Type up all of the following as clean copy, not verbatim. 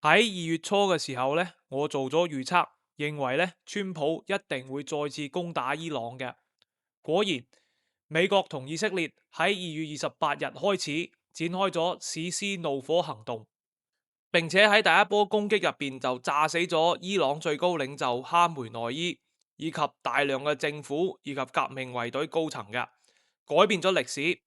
喺2月初嘅時候呢，我做咗預測，認為呢川普一定會再次攻打伊朗嘅。果然，美國同以色列喺2月28日開始展開咗史詩怒火行動，並且喺第一波攻擊入邊就炸死咗伊朗最高領袖哈梅內伊，以及大量嘅政府以及革命衛隊高層嘅，改變咗歷史。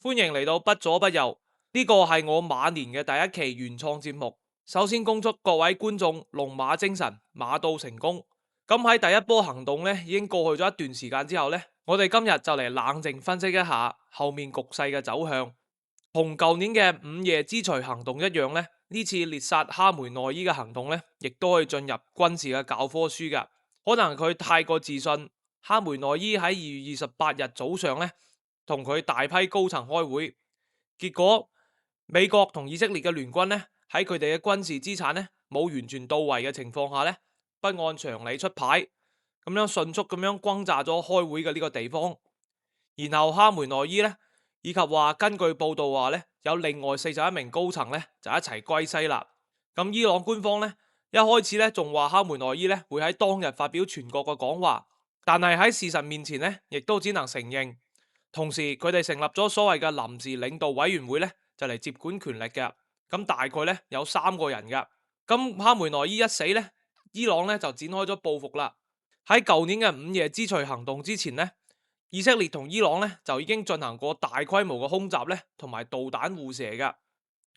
歡迎嚟到不左不右，呢個係我馬年嘅第一期原創節目。首先恭祝各位觀眾龍馬精神，馬到成功。咁喺第一波行動呢已經過去咗一段時間之後呢，我哋今日就嚟冷靜分析一下後面局勢嘅走向。同舊年嘅午夜之錘行動一樣呢，呢次獵殺哈梅內伊嘅行動呢，亦都可以進入軍事嘅教科書㗎。可能佢太過自信，哈梅內伊喺2月28日早上呢，同佢大批高層開會，結果美國同以色列嘅聯軍呢，喺佢哋嘅軍事資產呢冇完全到位嘅情況下呢，不按常理出牌，咁樣迅速咁樣轟炸咗開會嘅呢個地方。然後哈梅內伊呢，以及話根據報道話呢，有另外41名高層呢就一齊歸西啦。咁伊朗官方呢，一開始呢仲話哈梅內伊呢會喺當日發表全國嘅講話，但係喺事實面前呢，亦都只能承認。同時佢哋成立咗所謂嘅臨時領導委員會呢，就嚟接管權力嘅。咁大概呢有3個人㗎。咁哈梅內伊一死呢，伊朗呢就展開咗報復啦。喺舊年嘅午夜之錘行動之前呢，以色列同伊朗呢就已經進行過大規模嘅空襲呢，同埋導彈互射㗎。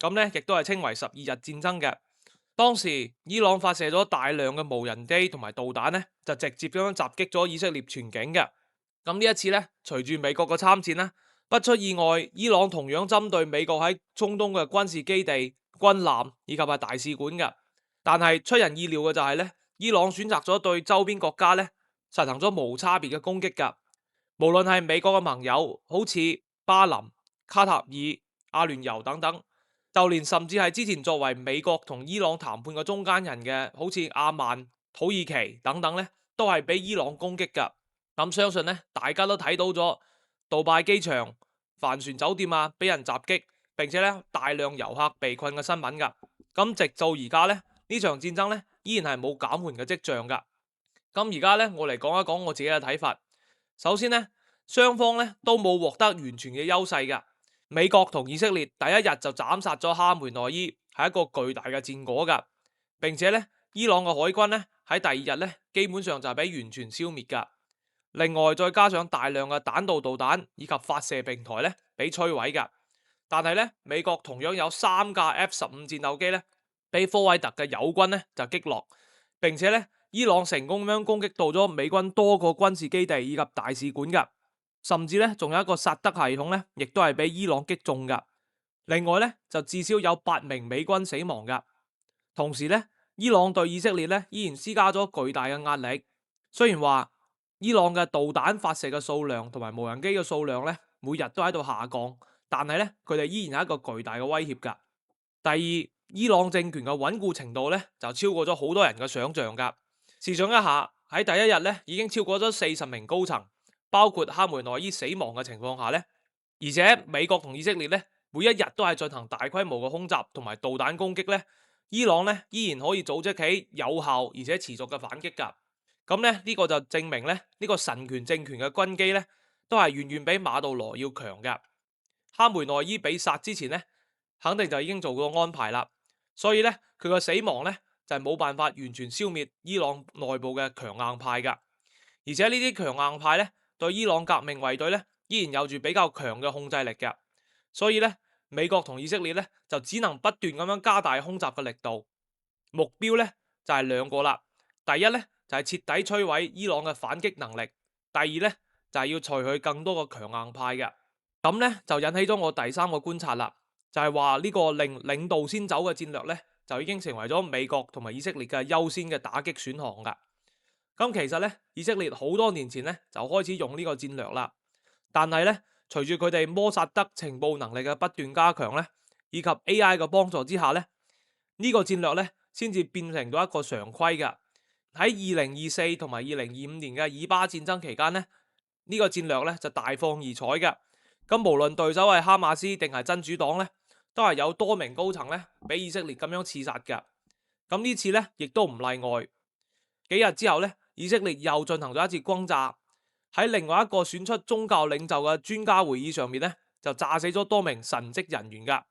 咁呢亦都係稱為12日戰爭嘅。當時伊朗發射咗大量嘅無人機同埋導彈呢，就直接咁樣襲擊咗以色列全境嘅。咁呢一次呢，隨住美國嘅參戰呢，不出意外，伊朗同樣針對美國喺中東嘅軍事基地、軍艦以及係大使館嘅。但係出人意料嘅就係呢，伊朗選擇咗對周邊國家呢實行咗無差別嘅攻擊㗎。無論係美國嘅盟友，好似巴林、卡塔爾、阿聯酋等等，就連甚至係之前作為美國同伊朗談判嘅中間人嘅，好似阿曼、土耳其等等呢，都係俾伊朗攻擊㗎。咁相信呢，大家都睇到咗杜拜機場、帆船酒店啊，俾人襲擊，並且呢大量遊客被困嘅新聞㗎。咁直到而家呢，呢場戰爭呢依然係冇減緩嘅跡象㗎。咁而家呢，我嚟講一講我自己嘅睇法。首先呢，雙方呢都冇獲得完全嘅優勢㗎。美國同以色列第一日就斬殺咗哈梅內伊，係一個巨大嘅戰果㗎。並且呢，伊朗嘅海軍呢喺第二日呢基本上就係俾完全消滅㗎。另外再加上大量嘅彈道導彈以及發射平台咧，俾摧毀㗎。但係咧，美國同樣有3架 F-15戰鬥機咧，俾科威特嘅友軍咧就擊落。並且咧，伊朗成功咁樣攻擊到咗美軍多個軍事基地以及大使館㗎。甚至咧，仲有一個薩德系統咧，亦都係俾伊朗擊中㗎。另外咧，就至少有8名美軍死亡㗎。同時咧，伊朗對以色列咧依然施加咗巨大嘅壓力。雖然話伊朗嘅導彈發射嘅數量同埋無人機嘅數量咧，每日都喺度下降，但係咧，佢哋依然係一個巨大嘅威脅㗎。第二，伊朗政權嘅穩固程度咧，就超過咗好多人嘅想象㗎。試想一下，喺第一日咧，已經超過咗40名高層，包括哈梅內伊死亡嘅情況下咧，而且美國同以色列咧，每一日都係進行大規模嘅空襲同埋導彈攻擊咧，伊朗咧依然可以組織起有效而且持續嘅反擊㗎。咁咧呢個就證明咧呢個神權政權嘅軍機咧都係遠遠比馬杜羅要強嘅。哈梅內伊被殺之前咧，肯定就已經做過安排啦。所以咧佢個死亡咧就係冇辦法完全消滅伊朗內部嘅強硬派㗎。而且呢啲強硬派咧對伊朗革命衛隊咧依然有住比較強嘅控制力嘅。所以咧美國同以色列咧就只能不斷咁樣加大空襲嘅力度，目標咧就係2個啦。第一咧就係徹底摧毀伊朗嘅反擊能力，第二咧就係要除去更多個強硬派嘅。咁咧就引起咗我第3個觀察啦，就係話呢個令領導先走嘅戰略咧，就已經成為咗美國同埋以色列嘅優先嘅打擊選項噶。咁其實咧，以色列好多年前咧就開始用呢個戰略啦，但係咧隨住佢哋摩薩德情報能力嘅不斷加強咧，以及 AI 嘅幫助之下咧，呢個戰略咧先至變成咗一個常規噶。喺2024同埋2025年嘅以巴戰爭期間咧，呢個戰略咧就大放異彩嘅。咁無論對手係哈馬斯定係真主黨咧，都係有多名高層咧俾以色列咁樣刺殺嘅。咁呢次咧亦都唔例外。幾日之後咧，以色列又進行咗一次轟炸，喺另外一個選出宗教領袖嘅專家會議上面咧，就炸死咗多名神職人員噶。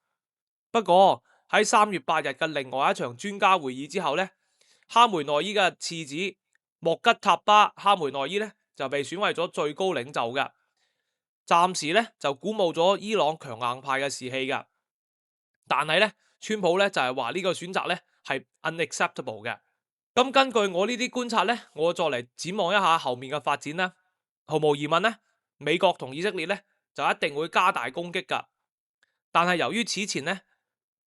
不過喺3月8日嘅另外一場專家會議之後咧，哈梅內伊嘅次子莫吉塔巴哈梅內伊咧就被選為咗最高領袖嘅，暫時咧就鼓舞咗伊朗強硬派嘅士氣嘅。但係咧，川普咧就係話呢個選擇咧係 unacceptable 嘅。咁根據我呢啲觀察咧，我再嚟展望一下後面嘅發展啦。毫無疑問咧，美國同以色列咧就一定會加大攻擊噶。但係由於此前咧，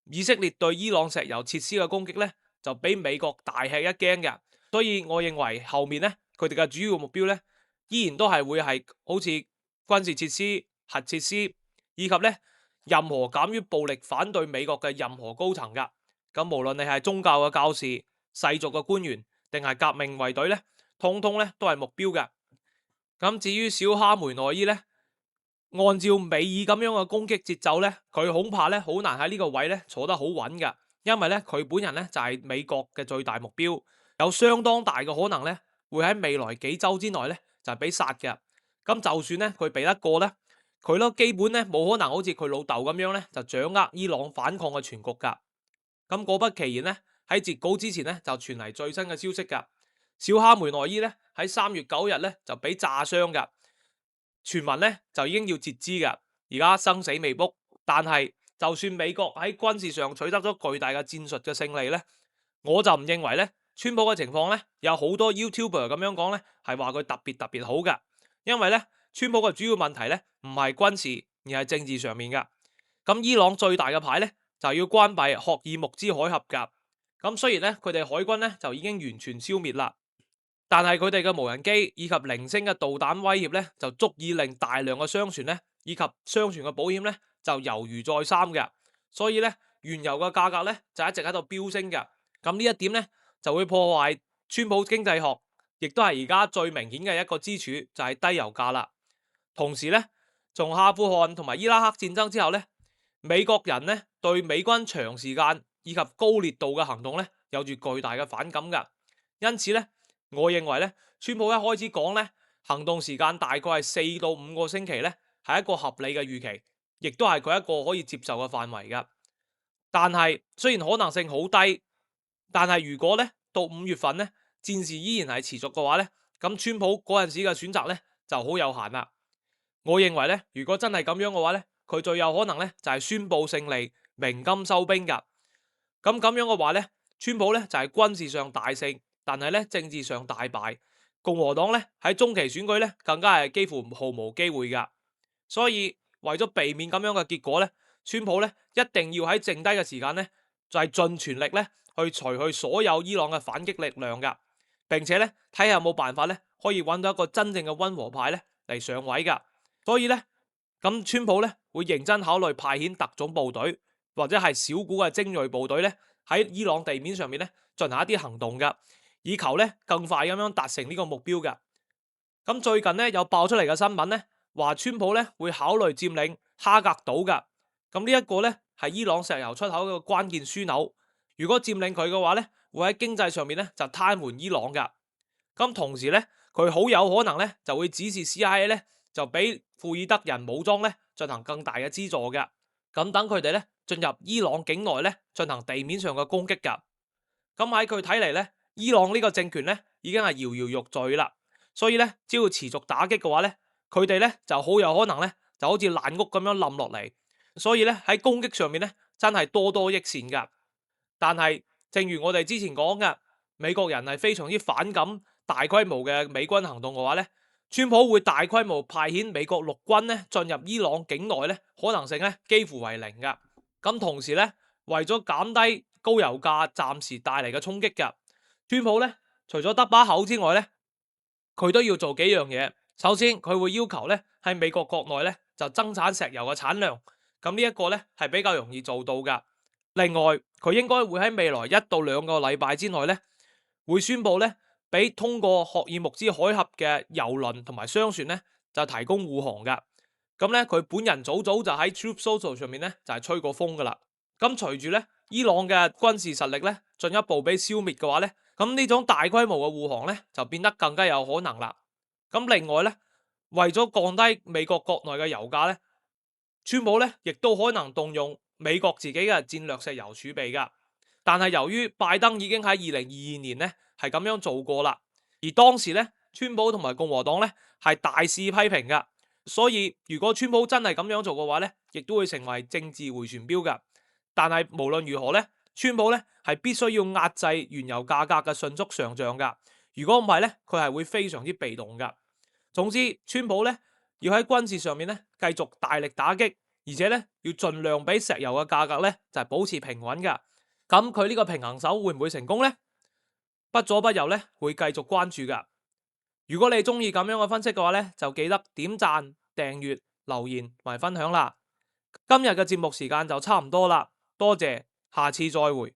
以色列對伊朗石油設施嘅攻擊咧就俾美國大吃一驚嘅，所以我認為後面咧佢哋嘅主要目標咧依然都係會係好似軍事設施、核設施以及咧任何敢於暴力反對美國嘅任何高層噶。咁無論你係宗教嘅教士、世俗嘅官員定係革命衛隊咧，通通咧都係目標嘅。咁至於小哈梅內伊咧，按照美爾咁樣嘅攻擊節奏咧，佢恐怕咧好難喺呢個位咧坐得好穩嘅，因為咧佢本人咧就係美國嘅最大目標，有相當大嘅可能咧會喺未來幾週之內咧就係俾殺嘅。咁就算咧佢避得過咧，佢都基本咧冇可能好似佢老豆咁樣咧就掌握伊朗反抗嘅全局噶。咁果不其然咧，喺截稿之前咧就傳嚟最新嘅消息噶，小哈梅內伊咧喺3月9日咧就俾炸傷噶，傳聞咧就已經要截肢噶，而家生死未卜。但係就算美國喺軍事上取得咗巨大嘅戰術嘅勝利咧，我就唔認為咧川普嘅情況咧有好多 YouTuber 咁樣講咧係話佢特別好噶，因為咧川普嘅主要問題咧唔係軍事而係政治上面噶。咁伊朗最大嘅牌咧就要關閉霍爾木茲海峽噶。咁雖然咧佢哋海軍咧就已經完全消滅啦，但係佢哋嘅無人機以及零星嘅導彈威脅咧就足以令大量嘅商船咧以及商船嘅保險咧就猶豫再三嘅。所以咧原油嘅價格咧就一直喺度飆升嘅。咁呢一點咧就會破壞川普經濟學，亦都係而家最明顯嘅一個支柱就係低油價啦。同時咧，從阿富汗同埋伊拉克戰爭之後咧，美國人咧對美軍長時間以及高烈度嘅行動咧有住巨大嘅反感噶。因此咧，我認為咧，川普一開始講咧行動時間大概係4到5個星期咧，係一個合理嘅預期，亦都係佢一個可以接受嘅範圍噶。但係雖然可能性好低，但係如果咧到5月份咧戰事依然係持續嘅話咧，咁川普嗰陣時嘅選擇咧就好有限啦。我認為咧，如果真係咁樣嘅話咧，佢最有可能咧就係宣布勝利，鳴金收兵噶。咁樣嘅話咧，川普咧就係軍事上大勝，但係咧政治上大敗。共和黨咧喺中期選舉咧更加係幾乎毫無機會噶。所以為咗避免咁樣嘅結果咧，川普咧一定要喺剩低嘅時間咧就係盡全力咧去除去所有伊朗嘅反擊力量噶，並且咧睇下有冇辦法咧可以揾到一個真正嘅溫和派咧嚟上位噶。所以咧，咁川普咧會認真考慮派遣特種部隊或者係小股嘅精銳部隊咧喺伊朗地面上面咧進行一啲行動噶，以求咧更快咁樣達成呢個目標噶。咁最近咧有爆出嚟嘅新聞咧，話川普咧會考慮佔領哈格島噶。咁呢一個咧係伊朗石油出口嘅關鍵樞紐，如果佔領佢嘅話咧，會喺經濟上面咧就癱瘓伊朗噶。咁同時咧，佢好有可能咧就會指示 CIA 咧就俾庫爾德人武裝咧進行更大嘅資助嘅，咁等佢哋咧進入伊朗境內咧進行地面上嘅攻擊噶。咁喺佢睇嚟咧，伊朗呢個政權咧已經係搖搖欲墜啦，所以咧只要持續打擊嘅話咧，佢哋咧就好有可能咧就好似爛屋咁樣冧落嚟。所以咧喺攻擊上面咧真係多多益善噶。但係正如我哋之前講嘅，美國人係非常之反感大規模嘅美軍行動嘅話咧，川普會大規模派遣美國陸軍咧進入伊朗境內咧，可能性咧幾乎為零噶。咁同時咧，為咗減低高油價暫時帶嚟嘅衝擊噶，川普咧除咗得把口之外咧，佢都要做幾樣嘢。首先，佢會要求咧喺美國國內咧就增產石油嘅產量，咁呢一個咧係比較容易做到噶。另外，佢應該會喺未來1到2個禮拜之內咧，會宣布咧，俾通過霍爾木茲海峽嘅油輪同埋商船咧，就提供護航噶。咁咧，佢本人早就喺 Truth Social 上面咧就係吹過風噶啦。咁隨住咧伊朗嘅軍事實力咧進一步被消滅嘅話咧，咁呢種大規模嘅護航咧就變得更加有可能啦。咁另外咧，為咗降低美國國內嘅油價咧，川普咧亦都可能動用美國自己嘅戰略石油儲備噶。但係由於拜登已經喺2022年咧係咁樣做過啦，而當時咧川普同埋共和黨咧係大肆批評噶，所以如果川普真係咁樣做嘅話咧，亦都會成為政治迴旋鏢噶。但係無論如何咧，川普咧係必須要壓制原油價格嘅迅速上漲噶。如果唔係咧，佢係會非常之被動噶。總之，川普咧要喺軍事上面咧繼續大力打擊，而且咧要盡量俾石油嘅價格咧就係保持平穩噶。咁佢呢個平衡手會唔會成功呢？不左不右咧會繼續關注噶。如果你中意咁樣嘅分析嘅話咧，就記得點讚、訂閱、留言同埋分享啦。今日嘅節目時間就差唔多啦，多謝，下次再會。